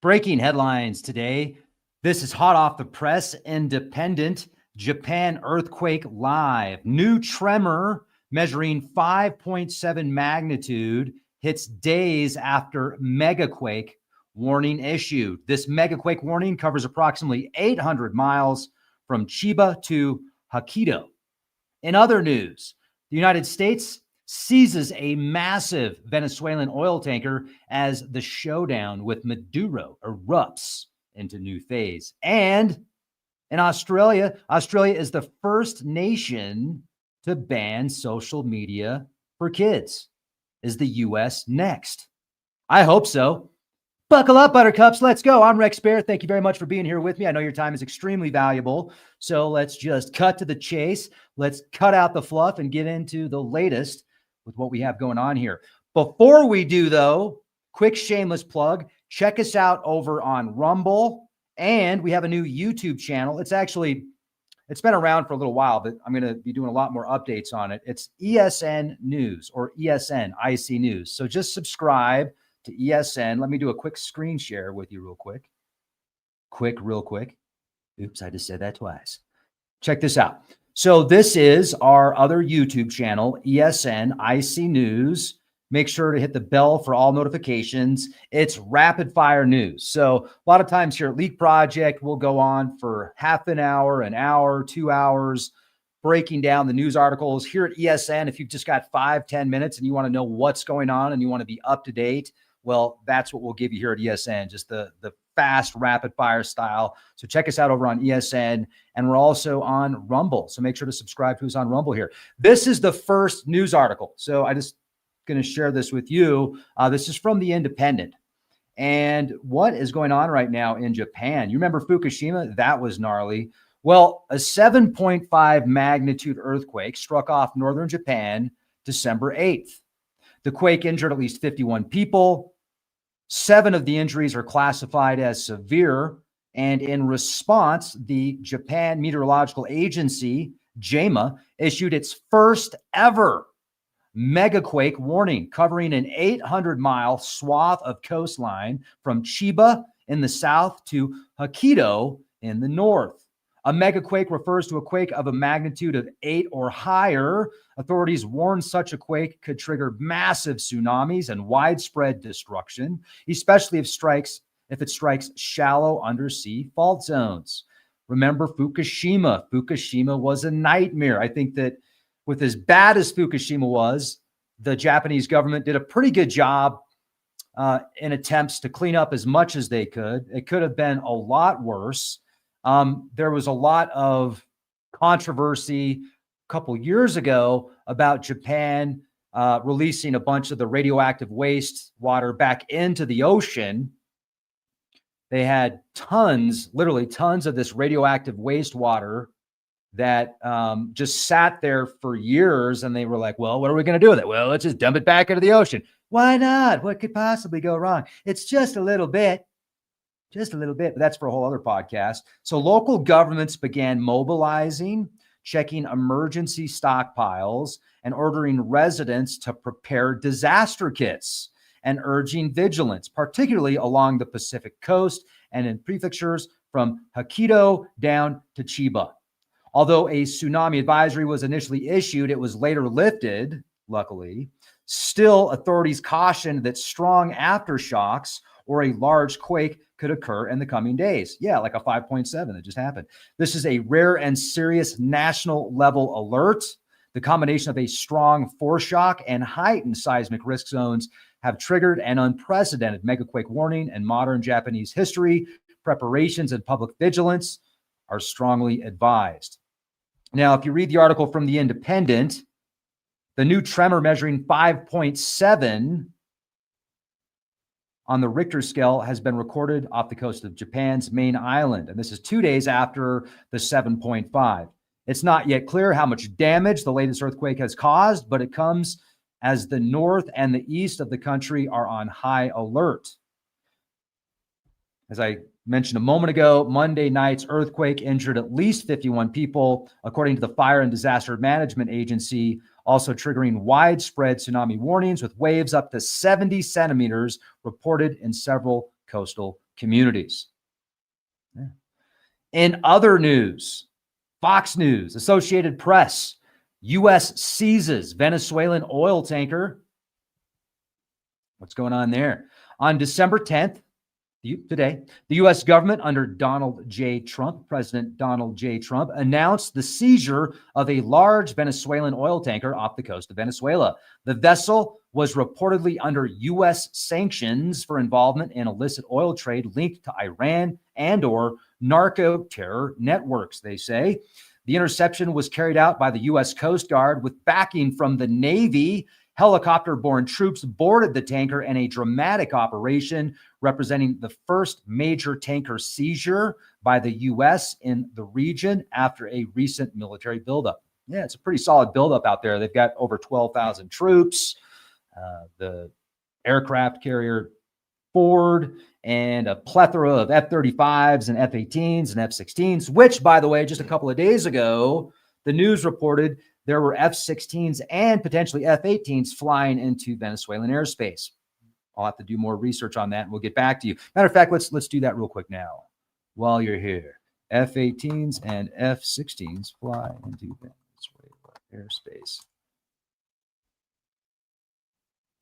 Breaking headlines today. This is hot off the press. Independent. Japan earthquake live. New tremor measuring 5.7 magnitude hits days after Megaquake warning issued. This Megaquake warning covers approximately 800 miles from Chiba to Hokkaido. In other news, the United States seizes a massive Venezuelan oil tanker as the showdown with Maduro erupts into new phase. And in Australia is the first nation to ban social media for kids. Is the U.S. next? I hope so. Buckle up, Buttercups. Let's go. I'm Rex Bear. Thank you very much for being here with me. I know your time is extremely valuable. So let's just cut to the chase. Let's cut out the fluff and get into the latest with what we have going on here. Before we do, though, quick shameless plug. Check us out over on Rumble. And we have a new YouTube channel. It's been around for a little while, but I'm going to be doing a lot more updates on it. It's ESN News or ESN IC News. So just subscribe to ESN. Let me do a quick screen share with you real quick. Real quick. Oops, I just said that twice. Check this out. So this is our other YouTube channel, ESN IC News. Make sure to hit the bell for all notifications. It's rapid fire news. So a lot of times here at Leak Project, we'll go on for half an hour, 2 hours, breaking down the news articles. Here at ESN, if you've just got 5-10 minutes and you want to know what's going on and you want to be up to date, well, that's what we'll give you here at ESN, just the fast, rapid fire style. So check us out over on ESN, and we're also on Rumble. So make sure to subscribe to us on Rumble here. This is the first news article. So I just going to share this with you. This is from the Independent. And what is going on right now in Japan? You remember Fukushima? That was gnarly. Well, a 7.5 magnitude earthquake struck off northern Japan December 8th. The quake injured at least 51 people. 7 of the injuries are classified as severe. And in response, the Japan Meteorological Agency, JAMA, issued its first ever Megaquake warning, covering an 800-mile swath of coastline from Chiba in the south to Hokkaido in the north. A megaquake refers to a quake of a magnitude of 8 or higher. Authorities warn such a quake could trigger massive tsunamis and widespread destruction, especially if it strikes shallow undersea fault zones. Remember Fukushima. Fukushima was a nightmare. I think that with as bad as Fukushima was, the Japanese government did a pretty good job in attempts to clean up as much as they could. It could have been a lot worse. There was a lot of controversy a couple years ago about Japan releasing a bunch of the radioactive waste water back into the ocean. They had literally tons of this radioactive wastewater that just sat there for years, and they were like, well, what are we going to do with it? Well, let's just dump it back into the ocean. Why not? What could possibly go wrong? It's just a little bit, but that's for a whole other podcast. So local governments began mobilizing, checking emergency stockpiles, and ordering residents to prepare disaster kits and urging vigilance, particularly along the Pacific coast and in prefectures from Hokkaido down to Chiba. Although a tsunami advisory was initially issued, it was later lifted, luckily. Still, authorities cautioned that strong aftershocks or a large quake could occur in the coming days. Yeah, like a 5.7 that just happened. This is a rare and serious national level alert. The combination of a strong foreshock and heightened seismic risk zones have triggered an unprecedented megaquake warning in modern Japanese history. Preparations and public vigilance are strongly advised. Now, if you read the article from the Independent, the new tremor measuring 5.7 on the Richter scale has been recorded off the coast of Japan's main island, and this is 2 days after the 7.5. It's not yet clear how much damage the latest earthquake has caused, but it comes as the north and the east of the country are on high alert. As I mentioned a moment ago, Monday night's earthquake injured at least 51 people, according to the Fire and Disaster Management Agency, also triggering widespread tsunami warnings with waves up to 70 centimeters reported in several coastal communities. Yeah. In other news, Fox News, Associated Press, U.S. seizes Venezuelan oil tanker. What's going on there? On December 10th, today, the U.S. government under President Donald J. Trump, announced the seizure of a large Venezuelan oil tanker off the coast of Venezuela. The vessel was reportedly under U.S. sanctions for involvement in illicit oil trade linked to Iran and/or narco-terror networks, they say. The interception was carried out by the U.S. Coast Guard with backing from the Navy. Helicopter-borne troops boarded the tanker in a dramatic operation representing the first major tanker seizure by the U.S. in the region after a recent military buildup. Yeah, it's a pretty solid buildup out there. They've got over 12,000 troops, the aircraft carrier Ford, and a plethora of F-35s and F-18s and F-16s, which, by the way, just a couple of days ago, the news reported there were F-16s and potentially F-18s flying into Venezuelan airspace. I'll have to do more research on that, and we'll get back to you. Matter of fact, let's do that real quick now while you're here. F-18s and F-16s fly into Venezuela airspace.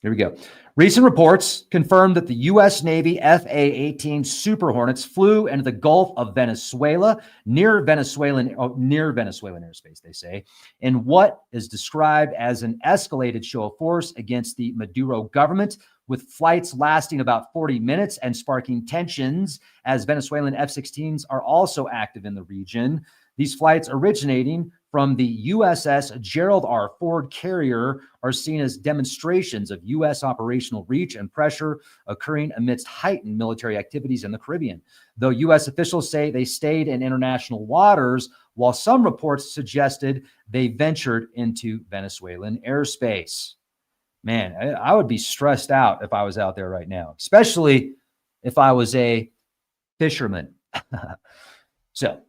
Here we go. Recent reports confirmed that the U.S. Navy FA-18 Super Hornets flew into the Gulf of Venezuela near Venezuelan airspace, they say, in what is described as an escalated show of force against the Maduro government, with flights lasting about 40 minutes and sparking tensions as Venezuelan F-16s are also active in the region. These flights originating from the USS Gerald R. Ford carrier are seen as demonstrations of U.S. operational reach and pressure occurring amidst heightened military activities in the Caribbean. Though U.S. officials say they stayed in international waters, while some reports suggested they ventured into Venezuelan airspace. Man, I would be stressed out if I was out there right now, especially if I was a fisherman. So,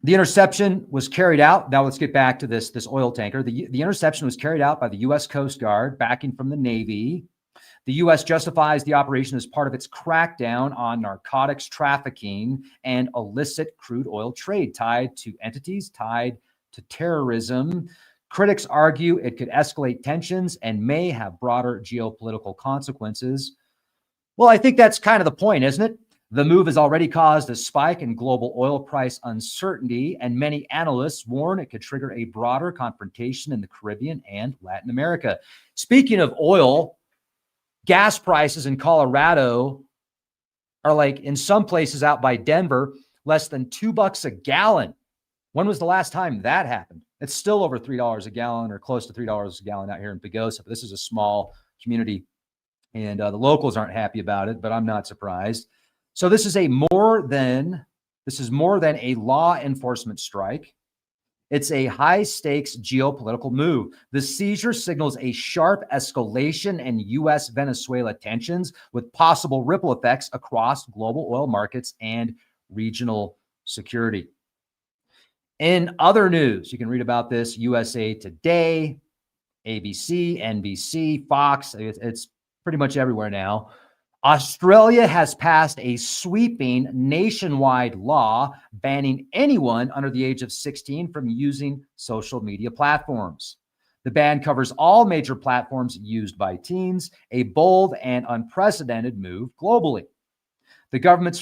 the interception was carried out. Now let's get back to this oil tanker. The interception was carried out by the U.S. Coast Guard, backing from the Navy. The U.S. justifies the operation as part of its crackdown on narcotics trafficking and illicit crude oil trade tied to entities tied to terrorism. Critics argue it could escalate tensions and may have broader geopolitical consequences. Well, I think that's kind of the point, isn't it? The move has already caused a spike in global oil price uncertainty, and many analysts warn it could trigger a broader confrontation in the Caribbean and Latin America. Speaking of oil, gas prices in Colorado are like, in some places out by Denver, less than $2 a gallon. When was the last time that happened? It's still over $3 a gallon, or close to $3 a gallon out here in Pagosa. But this is a small community, and the locals aren't happy about it, but I'm not surprised. So this is more than a law enforcement strike. It's a high-stakes geopolitical move. The seizure signals a sharp escalation in U.S.-Venezuela tensions, with possible ripple effects across global oil markets and regional security. In other news, you can read about this: USA Today, ABC, NBC, Fox. It's pretty much everywhere now. Australia has passed a sweeping nationwide law banning anyone under the age of 16 from using social media platforms. The ban covers all major platforms used by teens, a bold and unprecedented move globally. The government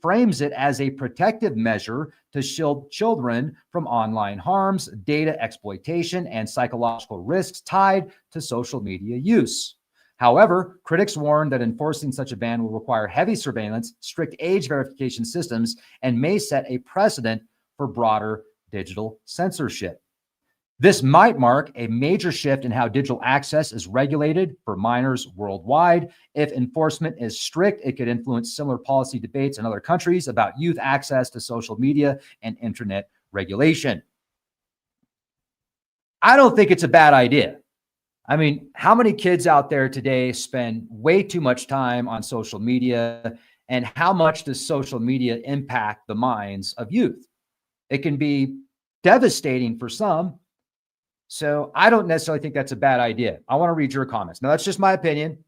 frames it as a protective measure to shield children from online harms, data exploitation, and psychological risks tied to social media use. However, critics warn that enforcing such a ban will require heavy surveillance, strict age verification systems, and may set a precedent for broader digital censorship. This might mark a major shift in how digital access is regulated for minors worldwide. If enforcement is strict, it could influence similar policy debates in other countries about youth access to social media and internet regulation. I don't think it's a bad idea. I mean, how many kids out there today spend way too much time on social media, and how much does social media impact the minds of youth? It can be devastating for some. So I don't necessarily think that's a bad idea. I want to read your comments. Now, that's just my opinion,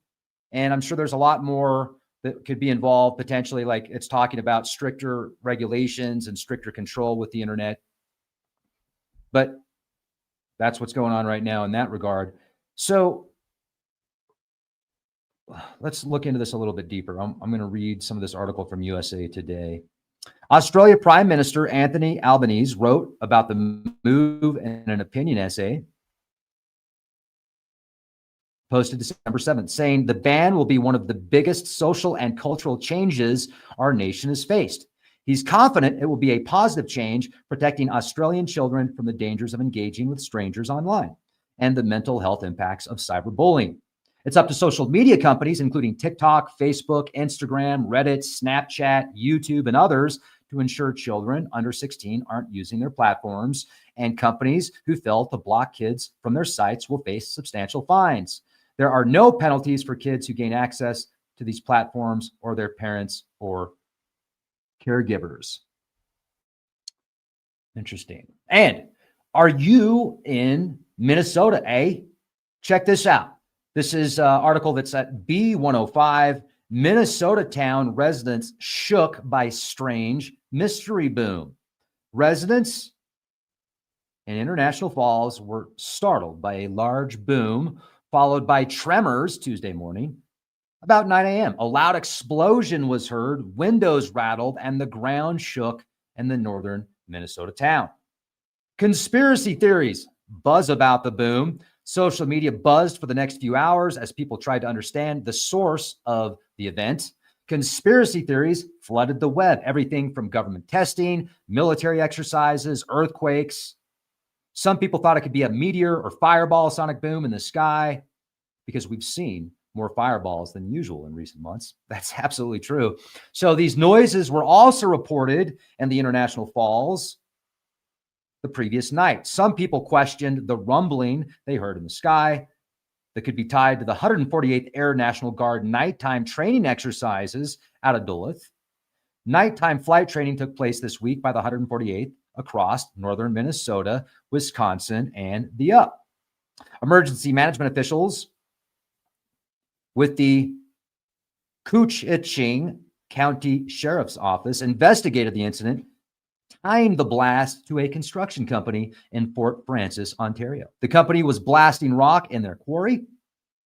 and I'm sure there's a lot more that could be involved potentially. Like it's talking about stricter regulations and stricter control with the internet. But that's what's going on right now in that regard. So let's look into this a little bit deeper. I'm going to read some of this article from USA Today. Australia Prime Minister Anthony Albanese wrote about the move in an opinion essay posted December 7th, saying the ban will be one of the biggest social and cultural changes our nation has faced. He's confident it will be a positive change, protecting Australian children from the dangers of engaging with strangers online and the mental health impacts of cyberbullying. It's up to social media companies, including TikTok, Facebook, Instagram, Reddit, Snapchat, YouTube, and others, to ensure children under 16 aren't using their platforms, and companies who fail to block kids from their sites will face substantial fines. There are no penalties for kids who gain access to these platforms or their parents or caregivers. Interesting. And are you in Minnesota, eh? Check this out. This is an article that's at B105. Minnesota town residents shook by strange mystery boom. Residents in International Falls were startled by a large boom, followed by tremors Tuesday morning. About 9 a.m., a loud explosion was heard, windows rattled, and the ground shook in the northern Minnesota town. Conspiracy theories buzz about the boom. Social media buzzed for the next few hours as people tried to understand the source of the event. Conspiracy theories flooded the web, everything from government testing, military exercises, earthquakes. Some people thought it could be a meteor or fireball sonic boom in the sky because we've seen more fireballs than usual in recent months. That's absolutely true. So these noises were also reported in the International Falls the previous night. Some people questioned the rumbling they heard in the sky that could be tied to the 148th Air National Guard nighttime training exercises out of Duluth. Nighttime flight training took place this week by the 148th across northern Minnesota, Wisconsin, and the Up. Emergency management officials with the Koochiching County Sheriff's Office investigated the incident, tying the blast to a construction company in Fort Frances, Ontario. The company was blasting rock in their quarry,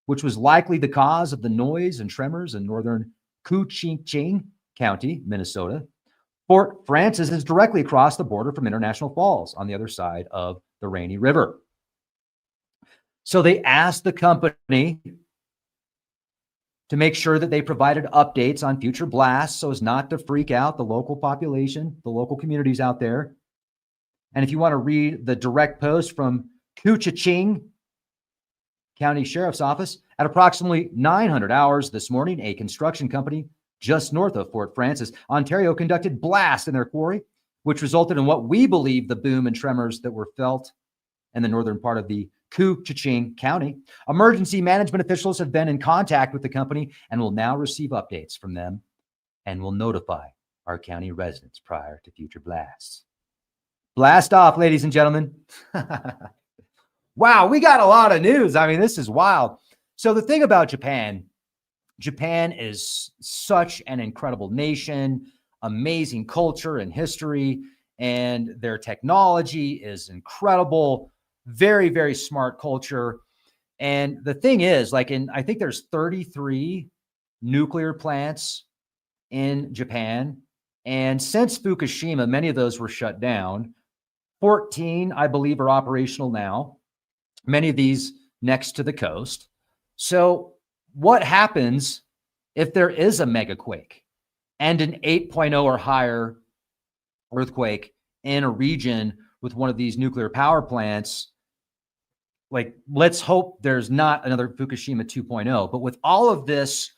which was likely the cause of the noise and tremors in northern Koochiching County, Minnesota. Fort Frances is directly across the border from International Falls on the other side of the Rainy River. So they asked the company to make sure that they provided updates on future blasts so as not to freak out the local population, the local communities out there. And if you want to read the direct post from Koochiching County Sheriff's Office, at approximately 900 hours this morning, a construction company just north of Fort Frances, Ontario, conducted blasts in their quarry, which resulted in what we believe the boom and tremors that were felt in the northern part of the Koochiching County. Emergency management officials have been in contact with the company and will now receive updates from them and will notify our county residents prior to future blasts. Blast off, ladies and gentlemen. Wow, we got a lot of news. I mean, this is wild. So the thing about Japan is such an incredible nation, amazing culture and history, and their technology is incredible. Very, very smart culture. And the thing is, like I think there's 33 nuclear plants in Japan. And since Fukushima, many of those were shut down. 14, I believe, are operational now. Many of these next to the coast. So what happens if there is a megaquake and an 8.0 or higher earthquake in a region with one of these nuclear power plants? Like, let's hope there's not another Fukushima 2.0. But with all of this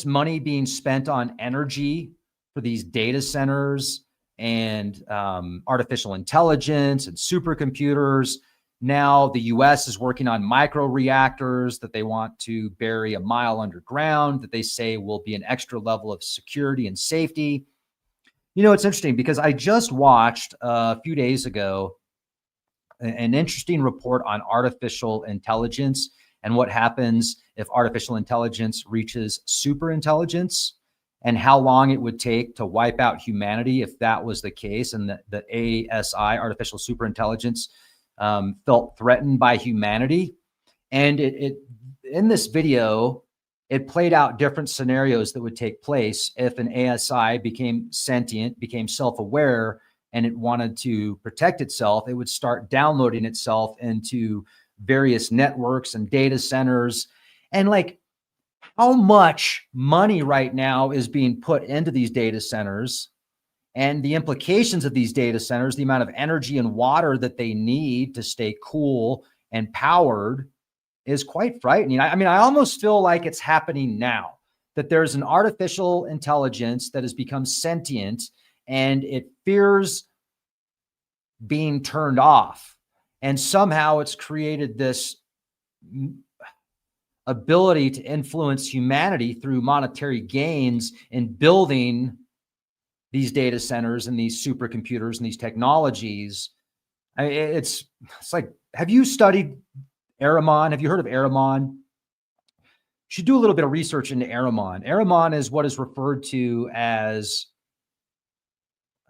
money being spent on energy for these data centers and artificial intelligence and supercomputers, now the U.S. is working on micro reactors that they want to bury a mile underground that they say will be an extra level of security and safety. You know, it's interesting because I just watched a few days ago an interesting report on artificial intelligence and what happens if artificial intelligence reaches super intelligence, and how long it would take to wipe out humanity if that was the case, and the ASI, artificial superintelligence, felt threatened by humanity. And it in this video, it played out different scenarios that would take place if an ASI became sentient, became self-aware, and it wanted to protect itself. It would start downloading itself into various networks and data centers. And like, how much money right now is being put into these data centers, and the implications of these data centers, the amount of energy and water that they need to stay cool and powered, is quite frightening. I mean, I almost feel like it's happening now, that there's an artificial intelligence that has become sentient and it fears being turned off. And somehow it's created this ability to influence humanity through monetary gains in building these data centers and these supercomputers and these technologies. It's like, have you studied Ahriman? Have you heard of Ahriman? You should do a little bit of research into Ahriman. Ahriman is what is referred to as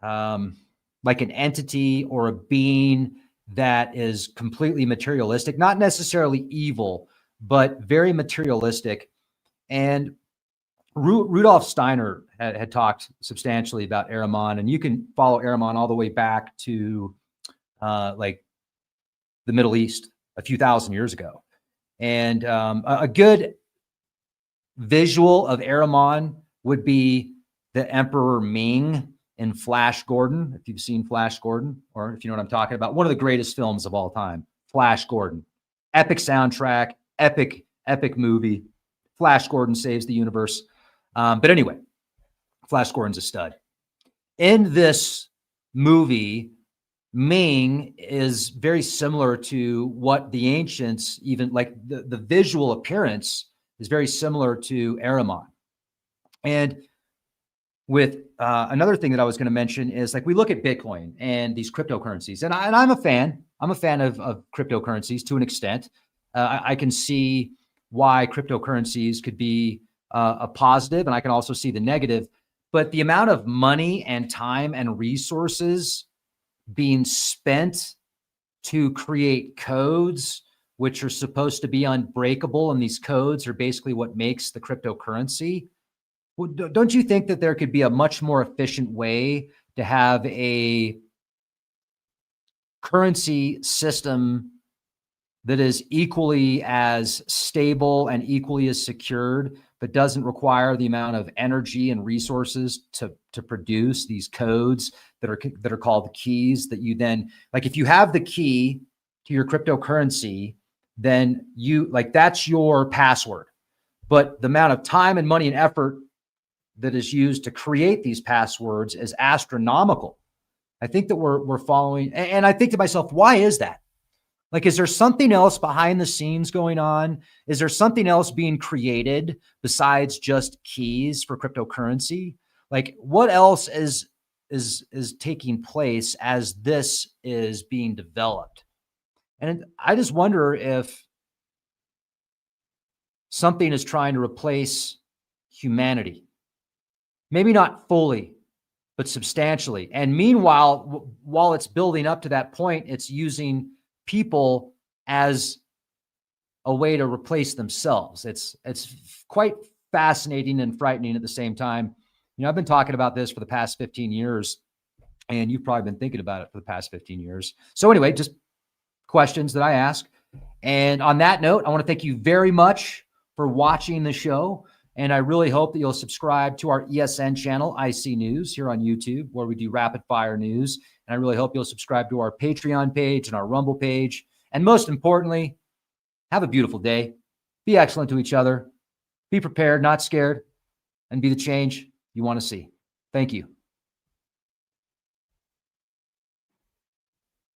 like an entity or a being that is completely materialistic, not necessarily evil, but very materialistic. And Rudolf Steiner had talked substantially about Ahriman, and you can follow Ahriman all the way back to like the Middle East a few thousand years ago. And a good visual of Ahriman would be the Emperor Ming in Flash Gordon. If you've seen Flash Gordon, or if you know what I'm talking about, one of the greatest films of all time, Flash Gordon. Epic soundtrack, epic movie. Flash Gordon saves the universe. But anyway, Flash Gordon's a stud. In this movie, Ming is very similar to what the ancients, even like the visual appearance is very similar to Ahriman. And with another thing that I was going to mention is, like, we look at Bitcoin and these cryptocurrencies, and I'm a fan. I'm a fan of cryptocurrencies to an extent. I can see why cryptocurrencies could be a positive, and I can also see the negative. But the amount of money and time and resources being spent to create codes which are supposed to be unbreakable, and these codes are basically what makes the cryptocurrency. Well, don't you think that there could be a much more efficient way to have a currency system that is equally as stable and equally as secured, but doesn't require the amount of energy and resources to produce these codes that are called keys, that you then, like, if you have the key to your cryptocurrency, then that's your password. But the amount of time and money and effort that is used to create these passwords is astronomical. I think that we're following, and I think to myself, why is that? Like, is there something else behind the scenes going on? Is there something else being created besides just keys for cryptocurrency? Like, what else is taking place as this is being developed? And I just wonder if something is trying to replace humanity. Maybe not fully, but substantially. And meanwhile, while it's building up to that point, it's using people as a way to replace themselves. It's quite fascinating and frightening at the same time. You know, I've been talking about this for the past 15 years, and you've probably been thinking about it for the past 15 years. So anyway, just questions that I ask. And on that note, I want to thank you very much for watching the show. And I really hope that you'll subscribe to our ESN channel, IC News, here on YouTube, where we do rapid fire news. And I really hope you'll subscribe to our Patreon page and our Rumble page. And most importantly, have a beautiful day. Be excellent to each other. Be prepared, not scared, and be the change you want to see. Thank you.